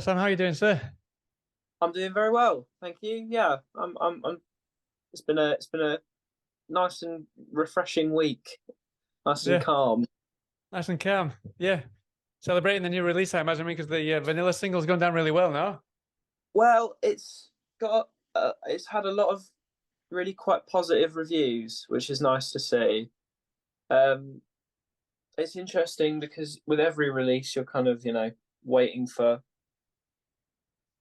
Sam. How are you doing, sir? I'm doing very well, thank you. Yeah, I'm. It's been a nice and refreshing week, nice and Yeah, calm. nice and calm. Yeah, celebrating the new release, I imagine, because the vanilla single's gone down really well now. Well, it's had a lot of really quite positive reviews, which is nice to see. Um, it's interesting because with every release, you're kind of waiting for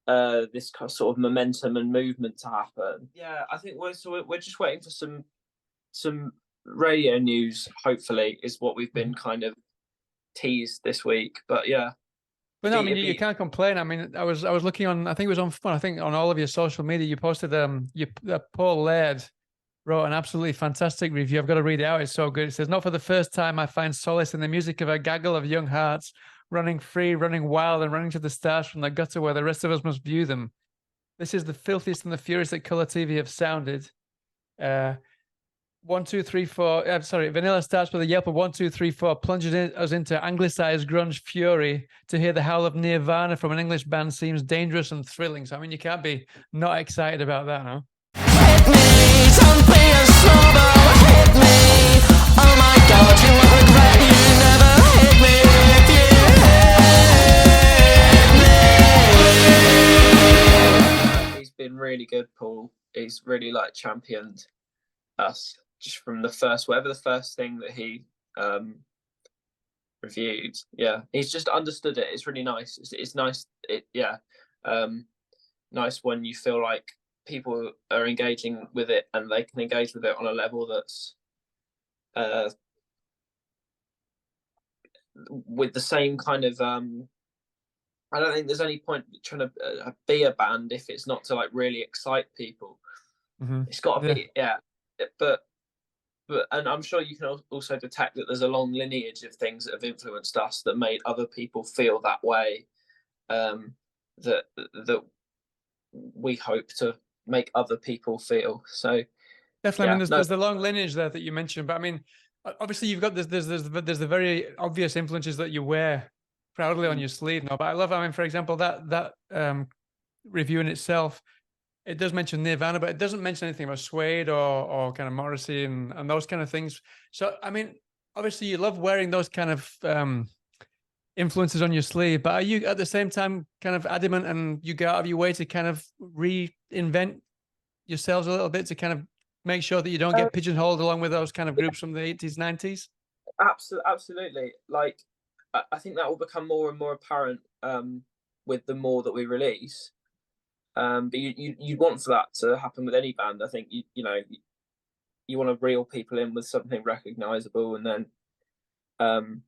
this kind of sort of momentum and movement to happen. Yeah, I think we're just waiting for some radio news. Hopefully, is what we've been Mhm. kind of teased this week. But yeah, But no, I be mean, it you be can't complain. I mean, I was looking on. I think it was on. Well, I think on all of your social media, you posted Paul Laird wrote an absolutely fantastic review. I've got to read it out. It's so good. It says, "Not for the first time, I find solace in the music of a gaggle of young hearts, running free, running wild, and running to the stars from the gutter where the rest of us must view them. This is the filthiest and the furious that color TV have sounded." Uh, 1, 2, 3, 4. I'm sorry. Vanilla starts with a yelp of 1, 2, 3, 4, plunges us into anglicized grunge fury. To hear the howl of Nirvana from an English band seems dangerous and thrilling. So I mean, you can't be not excited about that, no? Hit me, don't be a snowball. Hit me. Oh my God, you will regret you never hit me if you hit me. he's been really good, Paul. He's really like championed us just from the first whatever the first thing that he um reviewed. Yeah, he's just understood it. It's really nice. It's nice. Um, nice when you feel like people are engaging with it and they can engage with it on a level that's uh with the same kind of I don't think there's any point trying to be a band if it's not to like really excite people. Mm-hmm. It's got to Yeah, be, yeah. But and I'm sure you can also detect that there's a long lineage of things that have influenced us that made other people feel that way. Um, that we hope to make other people feel. So definitely. I mean, yeah, there's no, there's the long lineage there that you mentioned, but I mean, obviously you've got there's the very obvious influences that you wear proudly on your sleeve now. But I love, I mean, for example, that review in itself, it does mention Nirvana, but it doesn't mention anything about Suede or kind of Morrissey and those kind of things. So I mean, obviously you love wearing those kind of influences on your sleeve, but are you at the same time kind of adamant and you go out of your way to kind of reinvent yourselves a little bit to kind of make sure that you don't uh, get pigeonholed along with those kind of groups from the 80s, 90s? absolutely. Like I think that will become more and more apparent with the more that we release. But you'd want for that to happen with any band. I think you want to reel people in with something recognizable, and then um,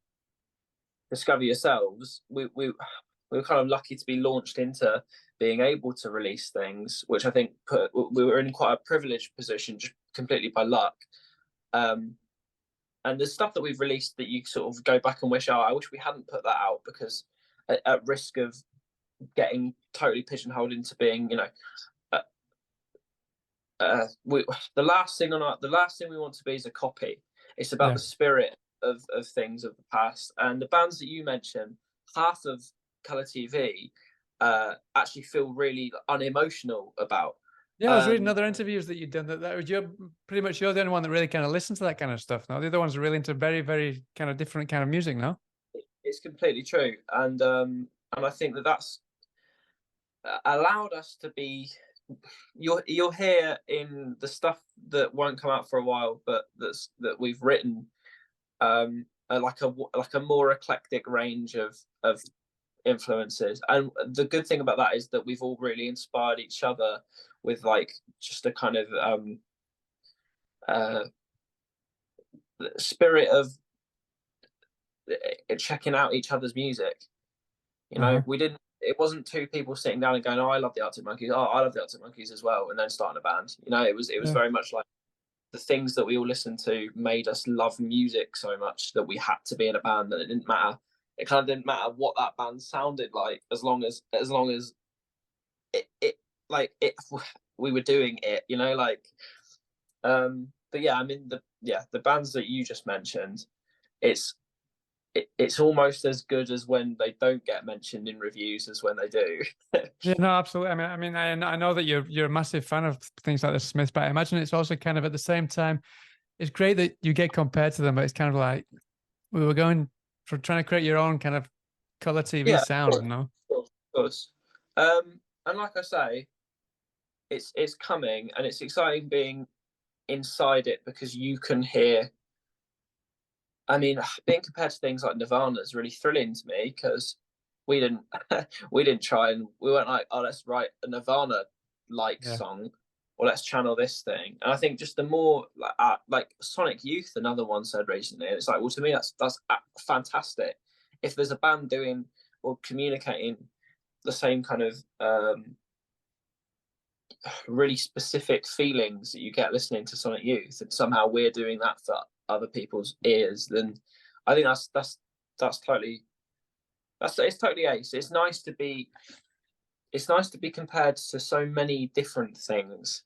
discover yourselves. We were kind of lucky to be launched into being able to release things, which I think we were in quite a privileged position, just completely by luck. Um, and there's stuff that we've released that you sort of go back and wish, oh, I wish we hadn't put that out because at risk of getting totally pigeonholed into being, uh, we the last thing we want to be is a copy. It's about Yeah. the spirit of things of the past, and the bands that you mentioned, half of Color TV actually feel really unemotional about. Yeah, I was reading Um, other interviews that you'd done that you're pretty much you're the only one that really kind of listens to that kind of stuff now. The other ones are really into very, very kind of different kind of music now. it's completely true, and I think that that's allowed us to be. You'll hear in the stuff that won't come out for a while, but that we've written like a more eclectic range of influences. And the good thing about that is that we've all really inspired each other with like just a kind of uh, spirit of checking out each other's music. Uh-huh. We didn't. It wasn't two people sitting down and going, "Oh, I love the Arctic Monkeys. Oh, I love the Arctic Monkeys as well," and then starting a band. It was Yeah. very much like the things that we all listened to made us love music so much that we had to be in a band. That it didn't matter. It kind of didn't matter what that band sounded like, as long as it like it we were doing it. But yeah, I mean the bands that you just mentioned, it's it's almost as good as when they don't get mentioned in reviews as when they do. Yeah, no, absolutely. I know that you're a massive fan of things like the Smiths, but I imagine it's also kind of at the same time, it's great that you get compared to them, but it's kind of like we were going for trying to create your own kind of color TV Yeah, sound, you know? of course. And like I say, it's coming, and it's exciting being inside it because you can hear. I mean, being compared to things like Nirvana is really thrilling to me because we didn't we didn't try, and we weren't like, oh, let's write a Nirvana like song, or let's channel this thing. And I think just the more like Sonic Youth, another one said recently, and it's like, well, to me that's fantastic. If there's a band doing or communicating the same kind of really specific feelings that you get listening to Sonic Youth, and somehow we're doing that for other people's ears, then I think that's totally it's totally ace. It's nice to be compared to so many different things,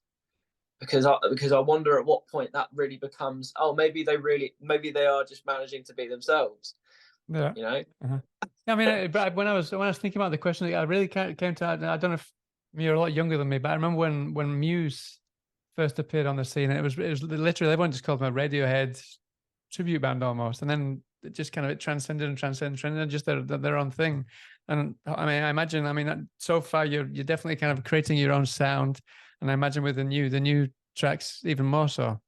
because I wonder at what point that really becomes, oh, maybe they are just managing to be themselves. Yeah, you know. uh-huh. I mean, but when I was thinking about the question, I really came to. I don't know if you're a lot younger than me, but I remember when Muse first appeared on the scene, and it was literally everyone just called them a Radiohead tribute band almost, and then it just kind of it transcended and just their own thing. And I mean, I imagine, so far you're definitely kind of creating your own sound, and I imagine with the new tracks even more so.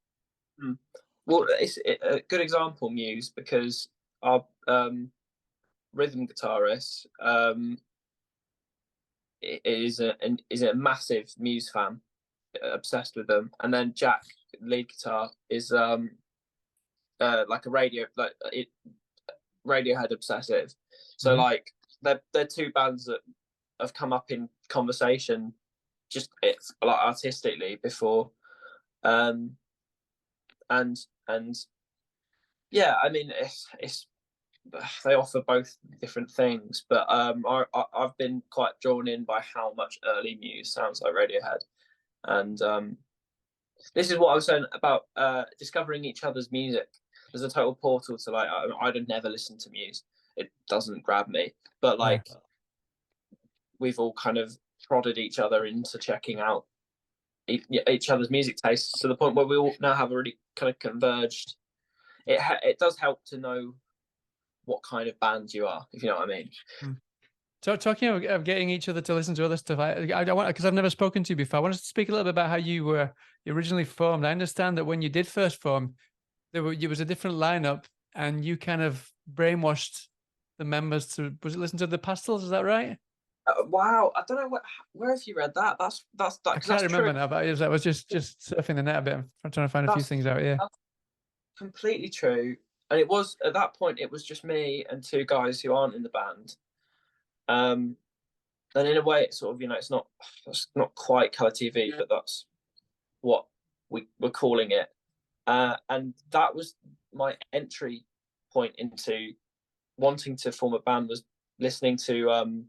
Well, it's a good example, Muse, because our rhythm guitarist is a massive Muse fan, obsessed with them, and then Jack, lead guitar, is like a Radiohead obsessive. So like they're two bands that have come up in conversation, just it's like artistically before, and yeah, I mean it's they offer both different things, but I've been quite drawn in by how much early Muse sounds like Radiohead, and this is what I was saying about discovering each other's music. There's a total portal to like I'd have never listened to Muse. It doesn't grab me, but like we've all kind of prodded each other into checking out each other's music tastes to the point where we all now have already kind of converged. It does help to know what kind of band you are, if you know what I mean. So talking of getting each other to listen to other stuff, I want, because I've never spoken to you before, I wanted to speak a little bit about how you were originally formed. I understand that when you did first form, there was a different lineup, and you kind of brainwashed the members to, was it listen to the Pastels? Is that right? Wow, I don't know where have you read that. I can't remember now, but I was just surfing the net a bit. I'm trying to find a few things out here. Completely true. And it was at that point, it was just me and two guys who aren't in the band. And in a way, it's sort of, it's not quite colour TV, but that's what we were calling it. And that was my entry point into wanting to form a band, was listening to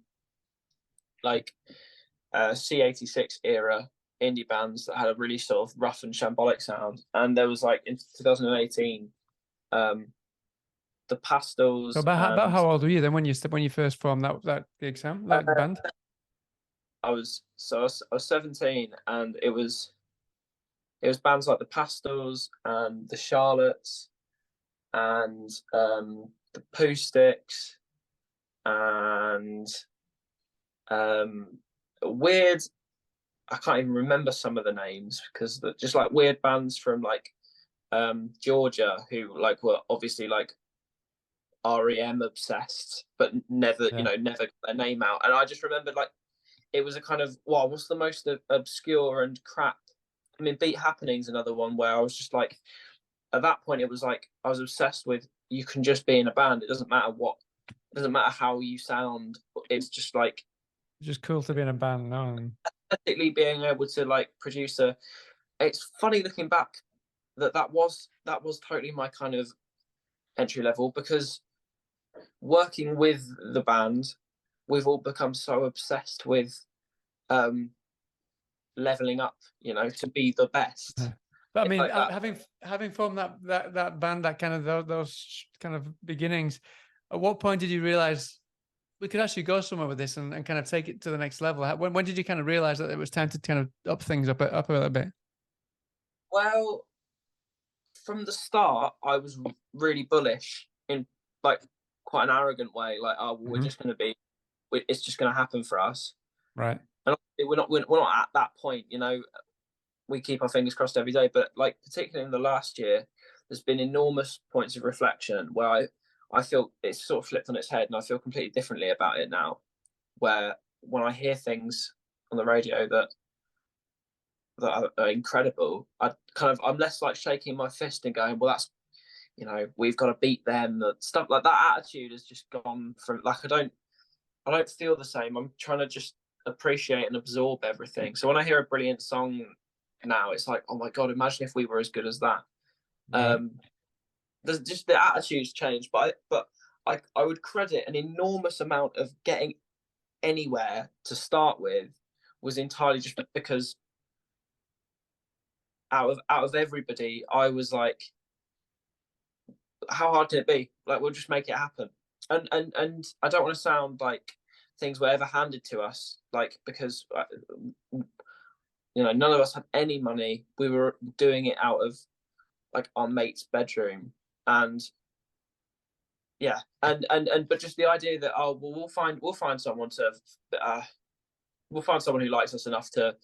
C86 era indie bands that had a really sort of rough and shambolic sound. And there was like in 2018, the Pastels. So about how old were you then when you first formed that gig, Sam? That band? I was 17, and it was bands like the Pastels and the Charlottes and the Pooh Sticks and weird. I can't even remember some of the names because just like weird bands from like Georgia who like were obviously like REM obsessed, but never never got their name out. And I just remembered like it was a kind of, wow, what's the most obscure and crap? I mean, Beat Happening's another one where I was just like, at that point it was like I was obsessed with, you can just be in a band. It doesn't matter how you sound. It's just like, it's just cool to be in a band, no? Aesthetically being able to like produce it's funny looking back that was totally my kind of entry level, because working with the band, we've all become so obsessed with leveling up, to be the best. But I mean, like having formed that band, that kind of those kind of beginnings, At what point did you realize we could actually go somewhere with this and kind of take it to the next level? When did you kind of realize that it was time to kind of up things up a little bit? Well, from the start, I was really bullish in like quite an arrogant way. Like, oh, well, we're just going to be, it's just going to happen for us. Right. And we're not at that point, you know. We keep our fingers crossed every day, but like particularly in the last year, there's been enormous points of reflection where I feel it's sort of flipped on its head, and I feel completely differently about it now. Where when I hear things on the radio that are incredible, I'm less like shaking my fist and going, well, that's, you know, we've got to beat them. Stuff like that attitude has just gone from, like, I don't feel the same. I'm trying to just appreciate and absorb everything. So when I hear a brilliant song now, it's like, oh my god, imagine if we were as good as that. Right. There's just the attitudes changed, but I would credit an enormous amount of getting anywhere to start with was entirely just because out of everybody, I was like, how hard can it be? Like, we'll just make it happen. And I don't want to sound like things were ever handed to us, like, because you know, none of us had any money. We were doing it out of like our mate's bedroom, and yeah, and but just the idea that, oh well, we'll find someone to we'll find someone who likes us enough to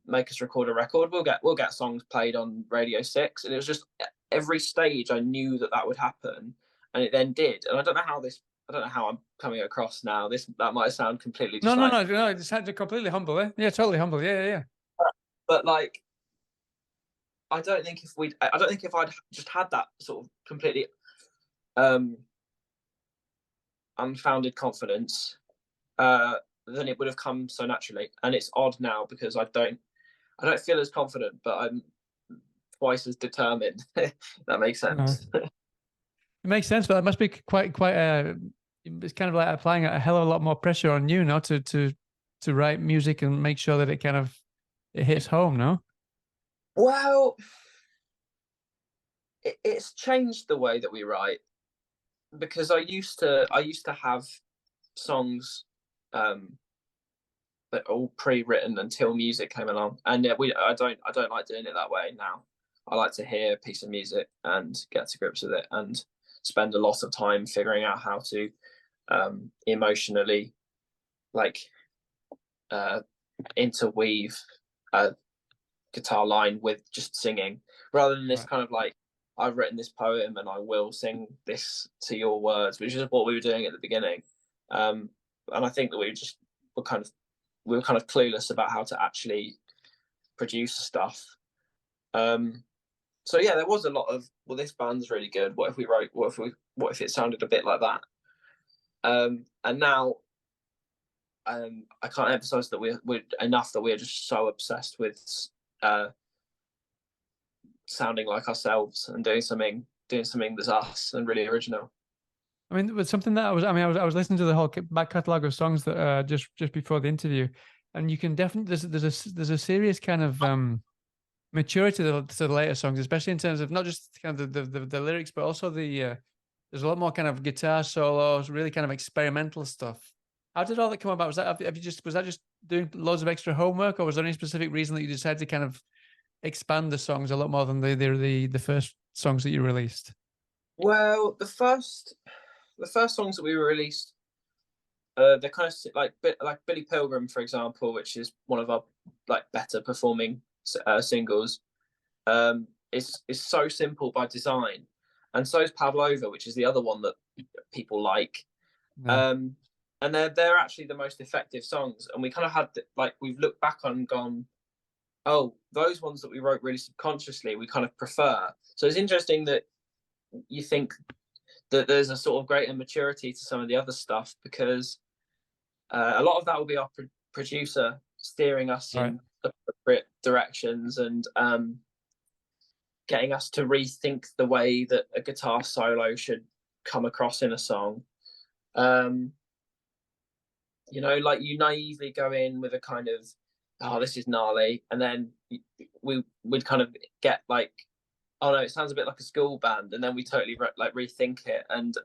make us record a record. We'll get songs played on Radio 6, and it was just every stage I knew that would happen, and it then did. And I don't know how I'm coming across now. That might sound completely just no. It sounded completely humble, eh? Yeah, totally humble. Yeah. But like, I don't think if I'd just had that sort of completely unfounded confidence, then it would have come so naturally. And it's odd now because I don't feel as confident, but I'm twice as determined. That makes sense. No. It makes sense, but it must be quite it's kind of like applying a hell of a lot more pressure on you now to write music and make sure that it hits home, no? Well, it's changed the way that we write, because I used to have songs that are all pre-written until music came along, and I don't like doing it that way now. I like to hear a piece of music and get to grips with it, and spend a lot of time figuring out how to emotionally, like, interweave a guitar line with just singing, rather than this kind of like, I've written this poem and I will sing this to your words, which is what we were doing at the beginning. And I think that we were kind of clueless about how to actually produce stuff. So yeah, there was a lot of, well, this band's really good. What if it sounded a bit like that? And now, I can't emphasize that we're enough that we're just so obsessed with sounding like ourselves and doing something that's us and really original. I mean, it was something that I was listening to the whole back catalogue of songs that just before the interview, and you can definitely there's a serious kind of maturity to the later songs, especially in terms of not just kind of the lyrics, but also there's a lot more kind of guitar solos, really kind of experimental stuff. How did all that come about? Was that just doing loads of extra homework, or was there any specific reason that you decided to kind of expand the songs a lot more than the first songs that you released? Well, the first songs that we released, they're kind of like Billy Pilgrim, for example, which is one of our like better performing singles. Is so simple by design, and so is Pavlova, which is the other one that people like. Yeah. And they're actually the most effective songs. And we kind of had we've looked back on and gone, oh, those ones that we wrote really subconsciously, we kind of prefer. So it's interesting that you think that there's a sort of greater maturity to some of the other stuff, because a lot of that will be our producer steering us in appropriate directions, and getting us to rethink the way that a guitar solo should come across in a song. You know, like, you naively go in with a kind of, oh, this is gnarly, and then we'd kind of get like, oh no, it sounds a bit like a school band, and then we totally rethink it. And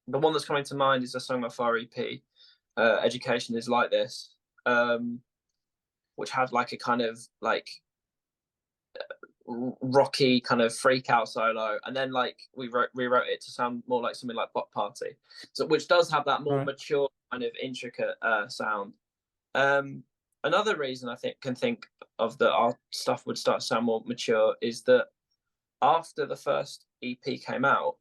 the one that's coming to mind is a song off our EP, Education Is Like This, which had like a kind of like rocky kind of freak out solo, and then like we rewrote it to sound more like something like Block Party, so which does have that more mature kind of intricate sound. Another reason I think of that our stuff would start to sound more mature is that after the first EP came out,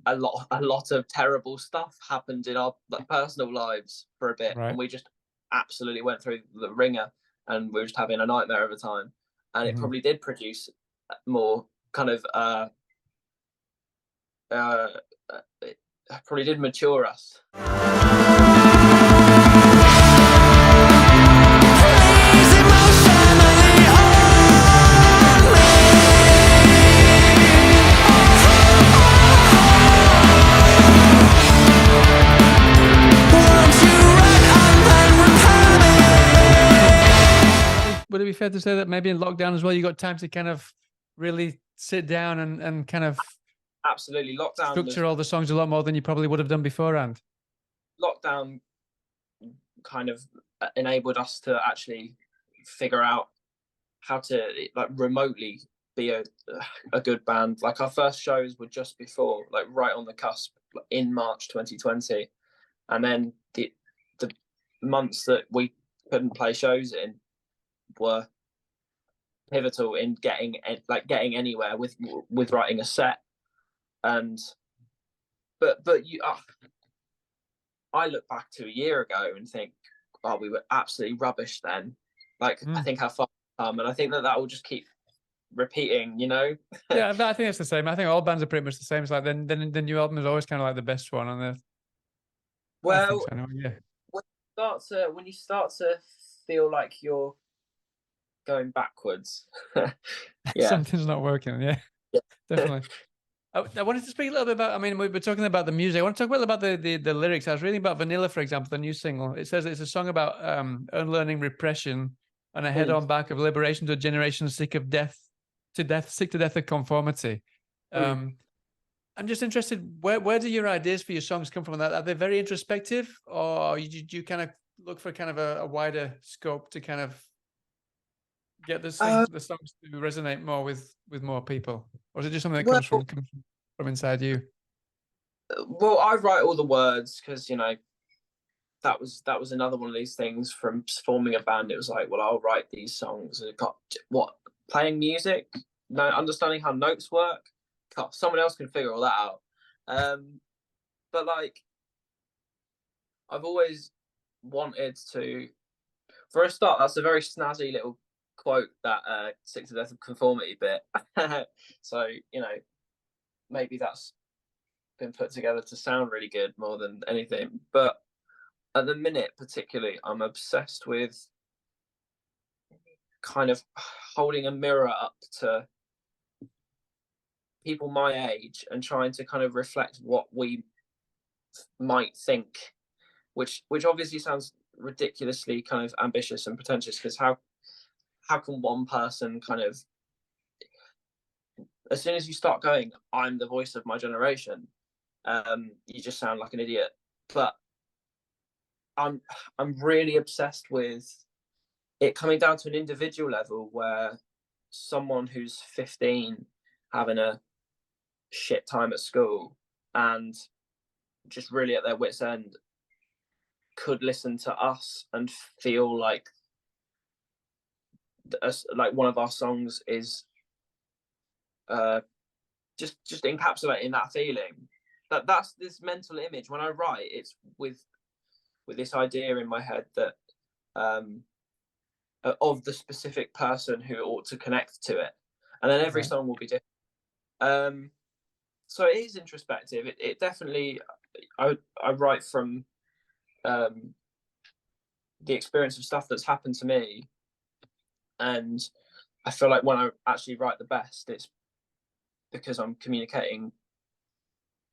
a lot of terrible stuff happened in our like personal lives for a bit, and we just absolutely went through the ringer, and we were just having a nightmare of a time, and it probably did produce more kind of it probably did mature us. Would it be fair to say that maybe in lockdown as well, you got time to kind of really sit down and kind of absolutely lockdown structure all the songs a lot more than you probably would have done beforehand? Lockdown kind of enabled us to actually figure out how to like remotely be a good band. Like our first shows were just before, like right on the cusp, in March 2020, and then the months that we couldn't play shows in were pivotal in getting anywhere with writing a set. And but you I look back to a year ago and think, oh, we were absolutely rubbish then. Like I think how far we've come, and I think that will just keep repeating, you know. Yeah, I think it's the same. I think all bands are pretty much the same. It's like then the new album is always kind of like the best one on the. Well, so anyway, yeah. When you start to feel like you're going backwards, yeah, something's not working. Yeah, definitely. I wanted to speak a little bit about, I mean, we were talking about the music. I want to talk a little about the lyrics. I was reading about Vanilla, for example, the new single. It says it's a song about unlearning repression and a head-on back of liberation to a generation sick to death of conformity. I'm just interested, where do your ideas for your songs come from? Are they very introspective, or do you kind of look for kind of a wider scope to kind of get the songs to resonate more with more people, or is it just something that comes from inside you? Well, I write all the words because, you know, that was another one of these things from forming a band. It was like, well, I'll write these songs, and it got playing music, understanding how notes work. God, someone else can figure all that out. But like, I've always wanted to. For a start, that's a very snazzy little quote, that sick to death of conformity bit. So, you know, maybe that's been put together to sound really good more than anything. But at the minute, particularly, I'm obsessed with kind of holding a mirror up to people my age and trying to kind of reflect what we might think, which obviously sounds ridiculously kind of ambitious and pretentious, because how can one person kind of, as soon as you start going, I'm the voice of my generation, you just sound like an idiot. But I'm really obsessed with it coming down to an individual level, where someone who's 15 having a shit time at school and just really at their wits' end could listen to us and feel like one of our songs is just encapsulating that feeling. That's this mental image. When I write, it's with this idea in my head that of the specific person who ought to connect to it, and then every song will be different. So it is introspective. It definitely, I write from the experience of stuff that's happened to me, and I feel like when I actually write the best, it's because I'm communicating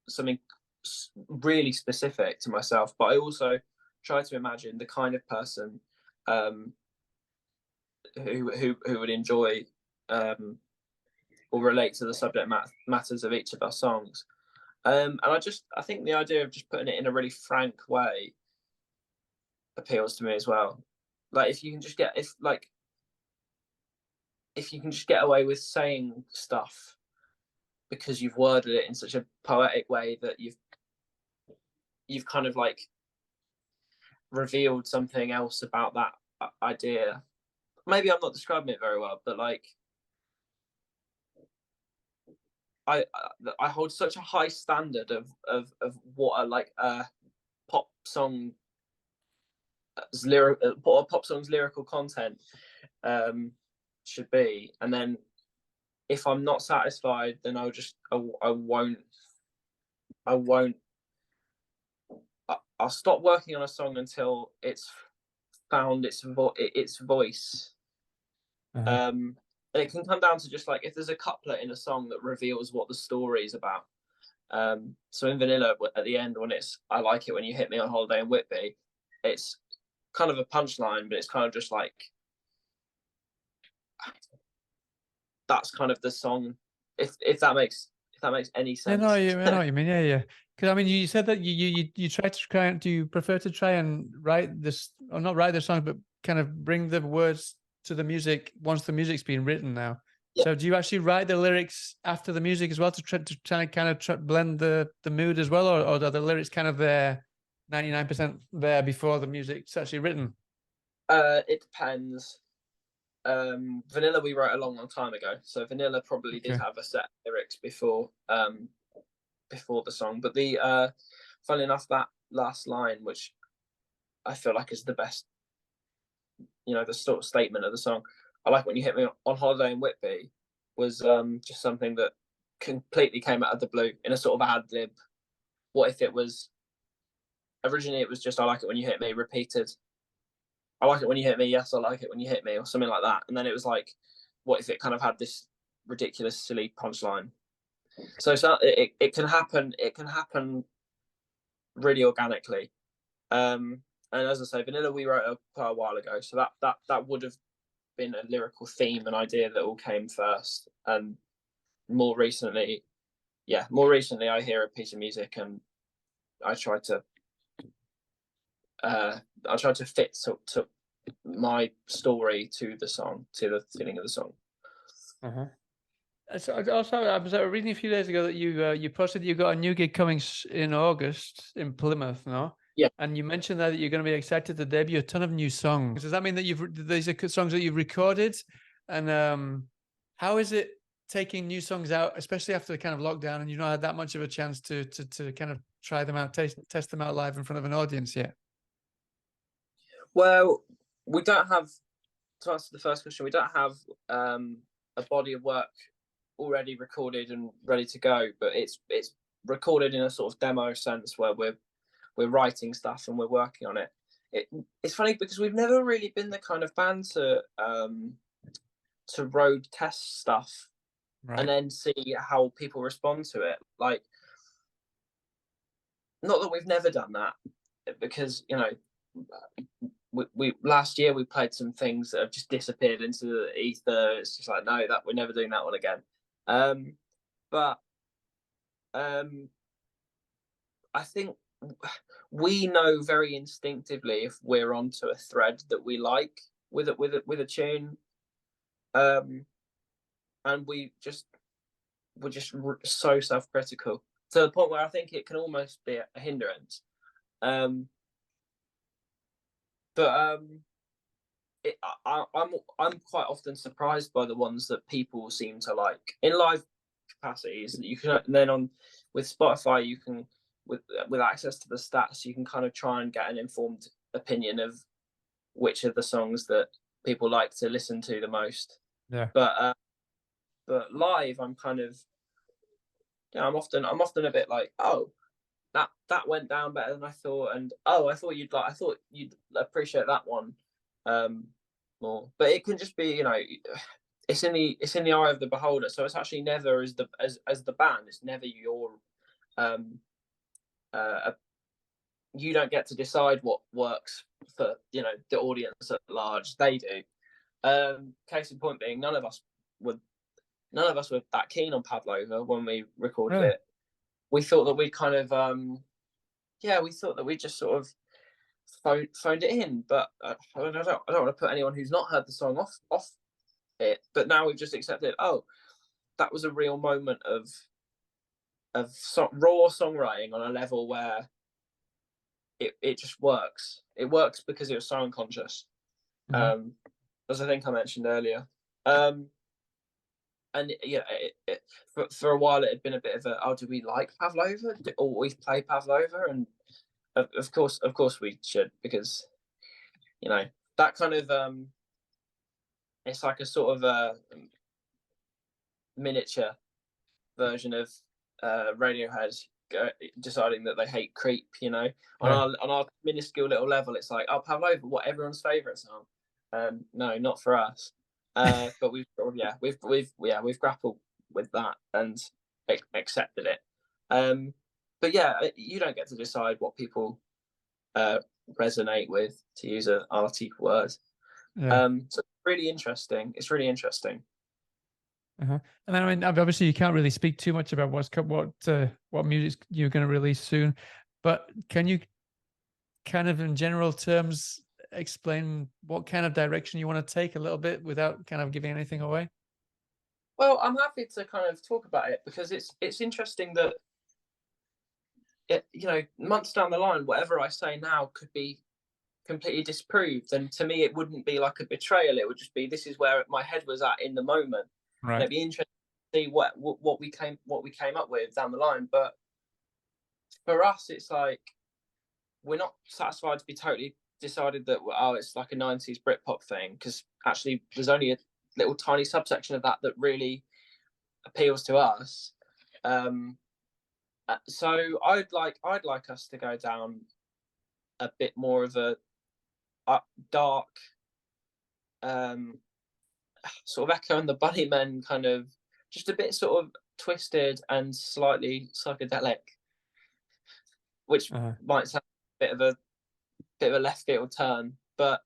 something really specific to myself. But I also try to imagine the kind of person who would enjoy or relate to the subject matters of each of our songs. And I think the idea of just putting it in a really frank way appeals to me as well. Like if you can just get away with saying stuff because you've worded it in such a poetic way that you've kind of like revealed something else about that idea. Maybe I'm not describing it very well, but like I hold such a high standard of what a pop song what a pop song's lyrical content should be, and then if I'm not satisfied, then I won't. I'll stop working on a song until it's found its voice. And it can come down to just like if there's a couplet in a song that reveals what the story is about. So in Vanilla, at the end, when it's "I like it when you hit me on holiday in Whitby," it's kind of a punchline, but it's kind of just like that's kind of the song. If that makes any sense. I know what you mean. Yeah. Because I mean, you said that you try to try and do you prefer to try and write this, or not write the song, but kind of bring the words to the music once the music's been written now. Yeah. So do you actually write the lyrics after the music as well to try kind of blend the mood as well, or are the lyrics kind of there 99% there before the music's actually written? It depends. Vanilla we wrote a long time ago, so Vanilla probably did have a set of lyrics before the song, but the funnily enough, that last line, which I feel like is the best, the sort of statement of the song, "I like when you hit me on holiday in Whitby," was just something that completely came out of the blue in a sort of ad lib. What if it was originally it was just "I like it when you hit me" repeated, "I like it when you hit me, yes, I like it when you hit me," or something like that. And then it was like, what if it kind of had this ridiculous, silly punchline? So it can happen. It can happen really organically. And as I say, Vanilla we wrote quite a while ago, so that would have been a lyrical theme, an idea that all came first. And more recently, I hear a piece of music and I try to fit to my story to the song, to the feeling of the song. So I was reading a few days ago that you posted you got a new gig coming in August in Plymouth, no? Yeah. And you mentioned that you're going to be excited to debut a ton of new songs. Does that mean that these are songs that you've recorded? And how is it taking new songs out, especially after the kind of lockdown, and you've not had that much of a chance to kind of try them out, test them out live in front of an audience yet? Well, we don't have, to answer the first question, we don't have a body of work already recorded and ready to go, but it's recorded in a sort of demo sense where we're writing stuff and we're working on it. It's funny because we've never really been the kind of band to road test stuff, right, and then see how people respond to it. Like, not that we've never done that, because we last year we played some things that have just disappeared into the ether. It's just like, no, that we're never doing that one again. But I think we know very instinctively if we're onto a thread that we like with a tune, and we're just so self-critical to the point where I think it can almost be a hindrance. I'm quite often surprised by the ones that people seem to like in live capacities. You can then with Spotify, you can with access to the stats, you can kind of try and get an informed opinion of which of the songs that people like to listen to the most. Yeah. But live, I'm kind of, I'm often a bit like, oh, that went down better than I thought, and I thought you'd appreciate that one more. But it can just be, it's in the eye of the beholder. So it's actually never as the band, it's never your you don't get to decide what works for the audience at large. They do. Case in point being, none of us were that keen on Pavlova when we recorded Really? it. We thought that we'd kind of we thought that we just sort of phoned it in, but I don't want to put anyone who's not heard the song off it. But now we've just accepted, oh, that was a real moment of raw songwriting on a level where it just works. It works because it was so unconscious, as I think I mentioned earlier. And yeah, for a while it had been a bit of a, oh, do we like Pavlova? Do always play Pavlova? And of course we should, because that kind of it's like a sort of a miniature version of Radiohead deciding that they hate Creep. On our minuscule little level, it's like, oh, Pavlova, what, everyone's favorite song? No, not for us. But we've grappled with that and accepted it. But yeah, you don't get to decide what people resonate with, to use an arty word. So it's really interesting. And then, I mean, obviously you can't really speak too much about what music you're going to release soon, but can you kind of in general terms explain what kind of direction you want to take a little bit without kind of giving anything away? Well, I'm happy to kind of talk about it, because it's interesting that months down the line, whatever I say now could be completely disproved, and to me it wouldn't be like a betrayal. It would just be, this is where my head was at in the moment. Right. And it'd be interesting to see what we came up with down the line. But for us, it's like, we're not satisfied to be totally decided that, oh, it's like a 90s Britpop thing, because actually there's only a little tiny subsection of that really appeals to us. So I'd like us to go down a bit more of a dark, sort of Echo and the Bunnymen, kind of just a bit sort of twisted and slightly psychedelic, which might sound a bit of a left field turn, but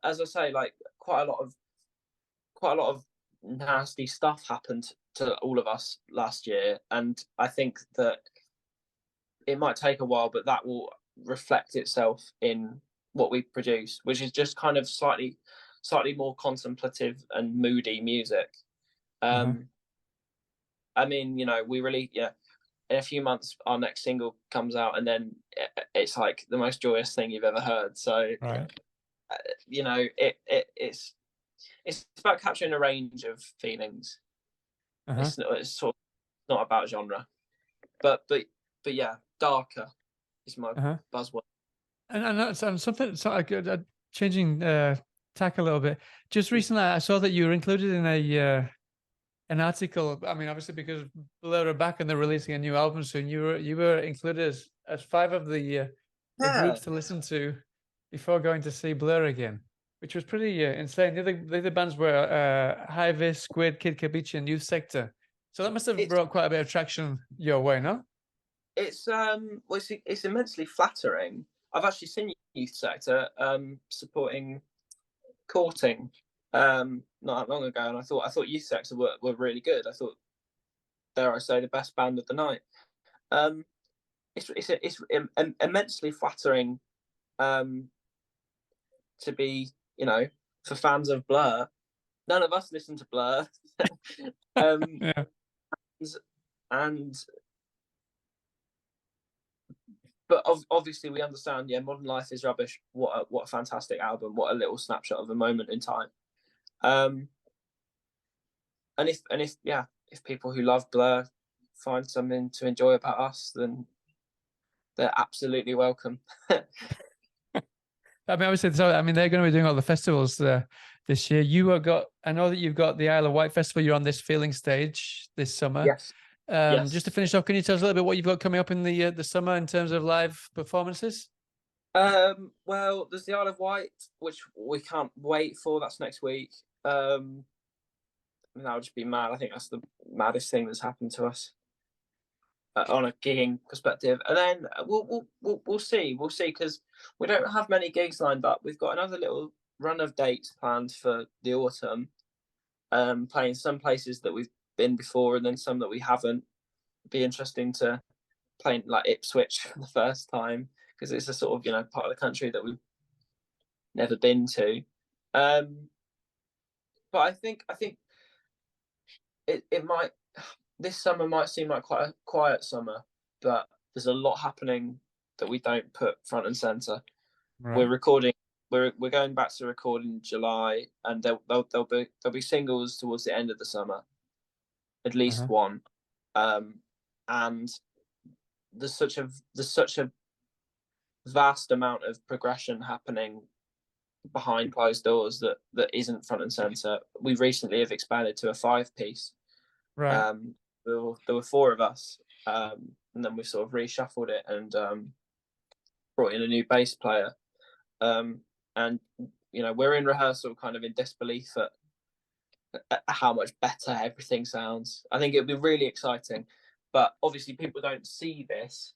as I say, like, quite a lot of nasty stuff happened to all of us last year, and I think that it might take a while, but that will reflect itself in what we produce, which is just kind of slightly more contemplative and moody music. I mean, we really, in a few months our next single comes out, and then it's like the most joyous thing you've ever heard. So right. It's about capturing a range of feelings. It's sort of not about genre, but yeah, darker is my buzzword. And that's something. So I could changing tack a little bit. Just recently, I saw that you were included in an article. I mean, obviously because Blur are back and they're releasing a new album soon. You were included as 5 of the groups to listen to before going to see Blur again, which was pretty insane. The other bands were High Vis, Squid, Kid Kabichi, and Youth Sector. So that must have brought quite a bit of traction your way, no? It's immensely flattering. I've actually seen Youth Sector supporting Courting not that long ago, and I thought Youth Sector were really good. I thought, dare I say, the best band of the night. It's immensely flattering to be, for fans of Blur. None of us listen to Blur. Yeah. But obviously we understand, Modern Life is Rubbish. What a fantastic album. What a little snapshot of a moment in time. And if people who love Blur find something to enjoy about us, then they're absolutely welcome. I mean, obviously, so I mean, they're going to be doing all the festivals this year. I know that you've got the Isle of Wight Festival. You're on this Feeling stage this summer. Yes. Yes. Just to finish off, can you tell us a little bit what you've got coming up in the summer in terms of live performances? Well, there's the Isle of Wight, which we can't wait for. That's next week. I mean, that would just be mad. I think that's the maddest thing that's happened to us on a gigging perspective. And then we'll see, because we don't have many gigs lined up. We've got another little run of dates planned for the autumn, playing some places that we've been before and then some that we haven't. It'd be interesting to play in, like, Ipswich for the first time, because it's a sort of, part of the country that we've never been to. But I think it might, this summer might seem like quite a quiet summer, but there's a lot happening that we don't put front and center. Right. We're recording. We're going back to record in July, and there'll be singles towards the end of the summer, at least one. And there's such a vast amount of progression happening behind closed doors that isn't front and center. We recently have expanded to a 5-piece. Right. There were 4 of us, and then we sort of reshuffled it and brought in a new bass player. And we're in rehearsal, kind of in disbelief at how much better everything sounds. I think it'll be really exciting, but obviously people don't see this.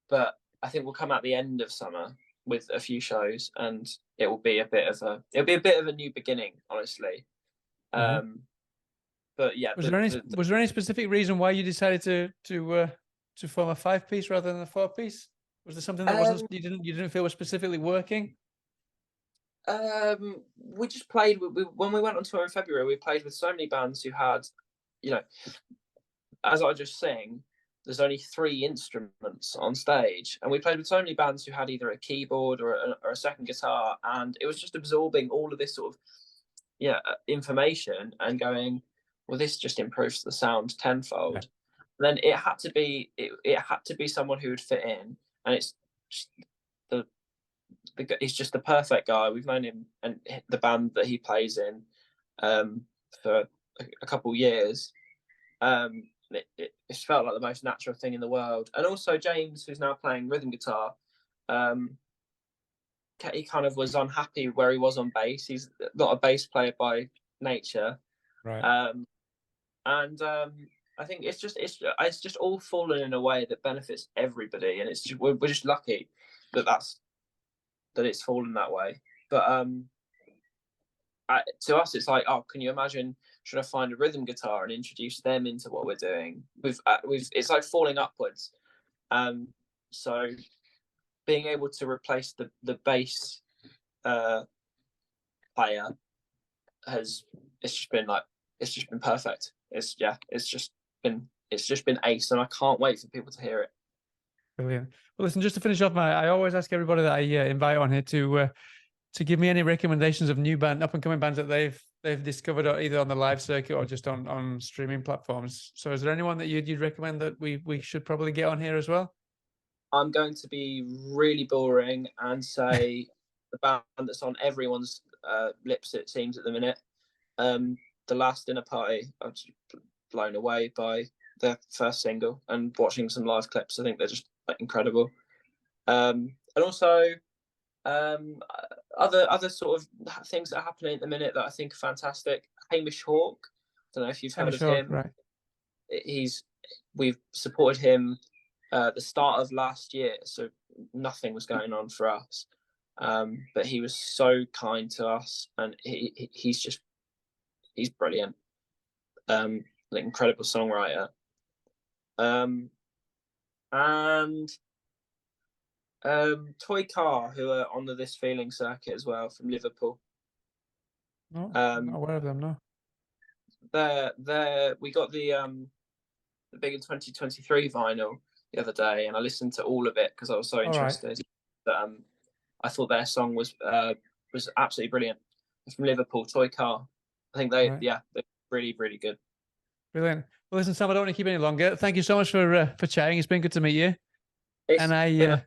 But I think we'll come at the end of summer with a few shows, and it will be a bit of a new beginning, honestly. But yeah, was there any specific reason why you decided to form a 5-piece rather than a 4-piece? Was there something that you didn't feel was specifically working? We just played. When we went on tour in February, we played with so many bands who had, as I just saying, there's only 3 instruments on stage, and we played with so many bands who had either a keyboard or a second guitar, and it was just absorbing all of this sort of information and going, well, this just improves the sound tenfold. Yeah. Then it had to be someone who would fit in, and it's just he's just the perfect guy. We've known him and the band that he plays in for a couple of years. It felt like the most natural thing in the world. And also James, who's now playing rhythm guitar, he kind of was unhappy where he was on bass. He's not a bass player by nature, right? I think it's just all fallen in a way that benefits everybody, and we're just lucky that it's fallen that way. But to us, it's like, oh, can you imagine? Should I find a rhythm guitar and introduce them into what we're doing? It's like falling upwards. So being able to replace the bass player it's just been perfect. It's just been ace, and I can't wait for people to hear it. Brilliant. Well, listen, just to finish off, I always ask everybody that I invite on here to give me any recommendations of new up and coming bands that they've discovered, either on the live circuit or just on streaming platforms. So is there anyone that you'd recommend that we should probably get on here as well? I'm going to be really boring and say the band that's on everyone's lips, it seems, at the minute. The Last Dinner Party. I'm just blown away by their first single, and watching some live clips, I think they're just incredible. And also other sort of things that are happening at the minute that I think are fantastic. Hamish Hawke, I don't know if you've heard of him. Right. We've supported him at the start of last year, so nothing was going on for us, but he was so kind to us, and he's brilliant. An incredible songwriter. And Toy Car, who are on the This Feeling circuit as well, from Liverpool. No, I'm not aware of them, no. We got the Big in 2023 vinyl the other day, and I listened to all of it because I was so interested. Right. But I thought their song was absolutely brilliant. It's from Liverpool, Toy Car. I think they're really, really good. Brilliant. Well, listen, Sam, I don't want to keep any longer. Thank you so much for chatting. It's been good to meet you. It's been an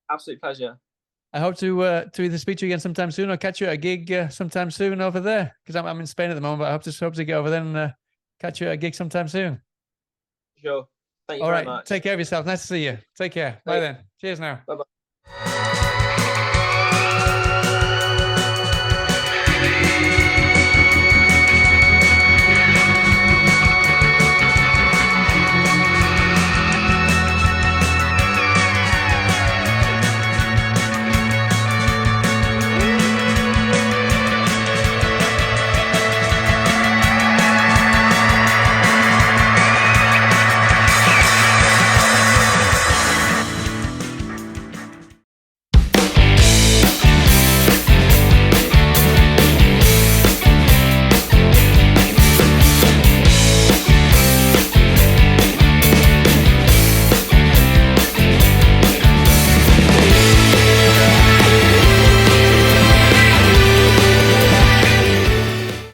absolute pleasure. I hope to either speak to you again sometime soon or catch you at a gig sometime soon over there, because I'm in Spain at the moment, but I hope to get over there and catch you at a gig sometime soon. Sure. Thank you All very right. much. Take care of yourself. Nice to see you. Take care. Bye then. Cheers now. Bye-bye.